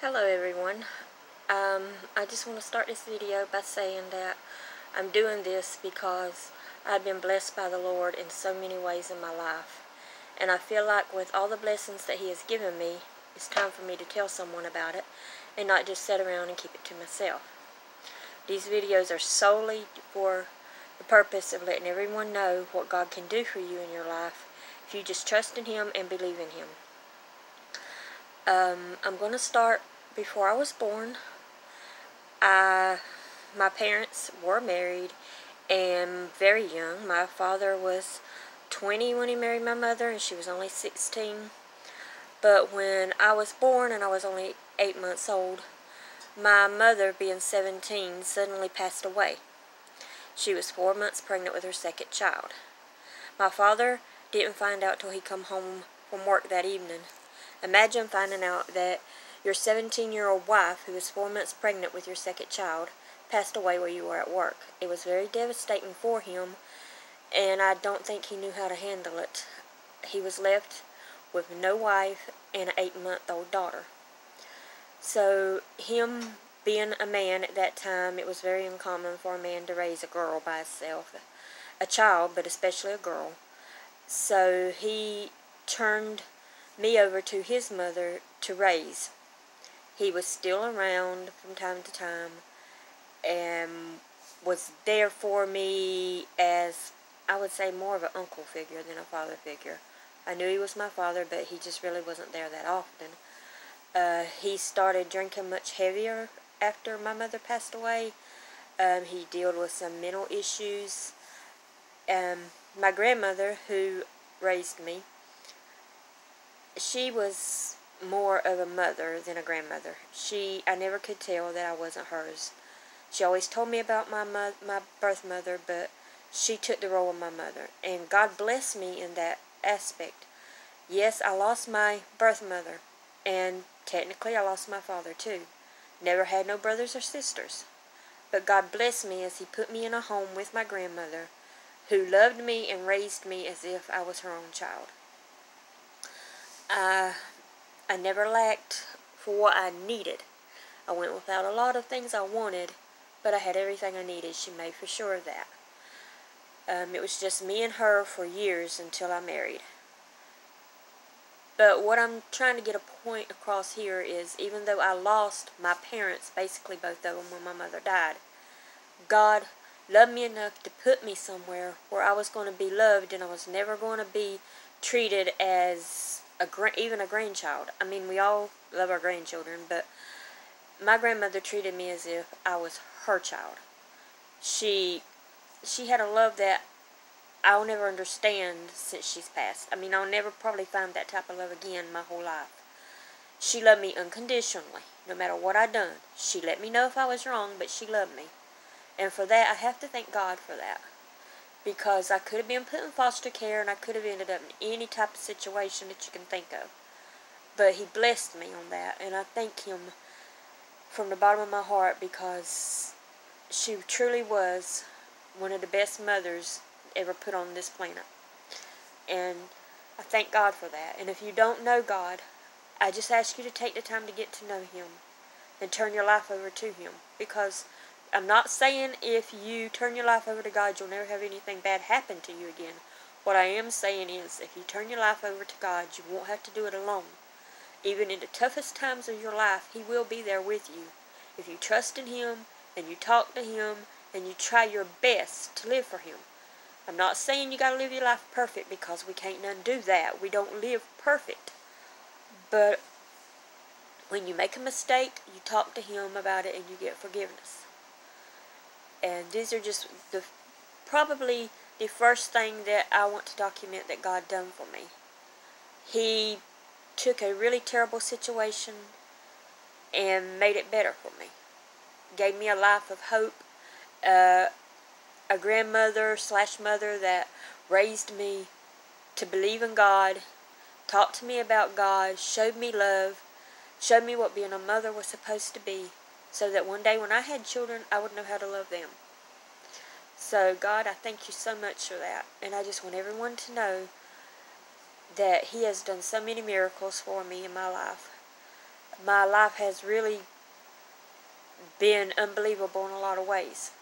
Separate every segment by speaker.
Speaker 1: Hello everyone. I just want to start this video by saying that I'm doing this because I've been blessed by the Lord in so many ways in my life. And I feel like with all the blessings that He has given me, it's time for me to tell someone about it and not just sit around and keep it to myself. These videos are solely for the purpose of letting everyone know what God can do for you in your life if you just trust in Him and believe in Him. I'm going to start before I was born. My parents were married and very young. My father was 20 when he married my mother, and she was only 16. But when I was born and I was only 8 months old, my mother, being 17, suddenly passed away. She was 4 months pregnant with her second child. My father didn't find out till he come home from work that evening. Imagine finding out that your 17-year-old wife, who was 4 months pregnant with your second child, passed away while you were at work. It was very devastating for him, and I don't think he knew how to handle it. He was left with no wife and an 8-month-old daughter. So, him being a man at that time, it was very uncommon for a man to raise a girl by himself. A child, but especially a girl. So, he turned me over to his mother to raise. He was still around from time to time and was there for me as, I would say, more of an uncle figure than a father figure. I knew he was my father, but he just really wasn't there that often. He started drinking much heavier after my mother passed away. He dealt with some mental issues. My grandmother, who raised me, she was more of a mother than a grandmother. I never could tell that I wasn't hers. She always told me about my birth mother, but she took the role of my mother. And God blessed me in that aspect. Yes, I lost my birth mother, and technically I lost my father too. Never had no brothers or sisters. But God blessed me as He put me in a home with my grandmother, who loved me and raised me as if I was her own child. I never lacked for what I needed. I went without a lot of things I wanted, but I had everything I needed. She made for sure of that. It was just me and her for years until I married. But what I'm trying to get a point across here is, even though I lost my parents, basically both of them, when my mother died, God loved me enough to put me somewhere where I was going to be loved, and I was never going to be treated as even a grandchild. I mean, we all love our grandchildren, but my grandmother treated me as if I was her child. She had a love that I'll never understand since she's passed. I mean, I'll never probably find that type of love again my whole life. She loved me unconditionally, no matter what I done. She let me know if I was wrong, but she loved me. And for that, I have to thank God for that. Because I could have been put in foster care, and I could have ended up in any type of situation that you can think of. But He blessed me on that, and I thank Him from the bottom of my heart, because she truly was one of the best mothers ever put on this planet. And I thank God for that. And if you don't know God, I just ask you to take the time to get to know Him and turn your life over to Him. Because I'm not saying if you turn your life over to God, you'll never have anything bad happen to you again. What I am saying is, if you turn your life over to God, you won't have to do it alone. Even in the toughest times of your life, He will be there with you. If you trust in Him, and you talk to Him, and you try your best to live for Him. I'm not saying you gotta live your life perfect, because we can't none do that. We don't live perfect. But when you make a mistake, you talk to Him about it and you get forgiveness. And these are just probably the first thing that I want to document that God done for me. He took a really terrible situation and made it better for me. Gave me a life of hope. A grandmother / mother that raised me to believe in God, talked to me about God, showed me love, showed me what being a mother was supposed to be, so that one day when I had children, I would know how to love them. So, God, I thank you so much for that. And I just want everyone to know that He has done so many miracles for me in my life. my life has really been unbelievable in a lot of ways.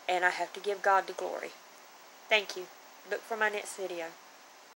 Speaker 1: And I have to give God the glory. Thank you. Look for my next video.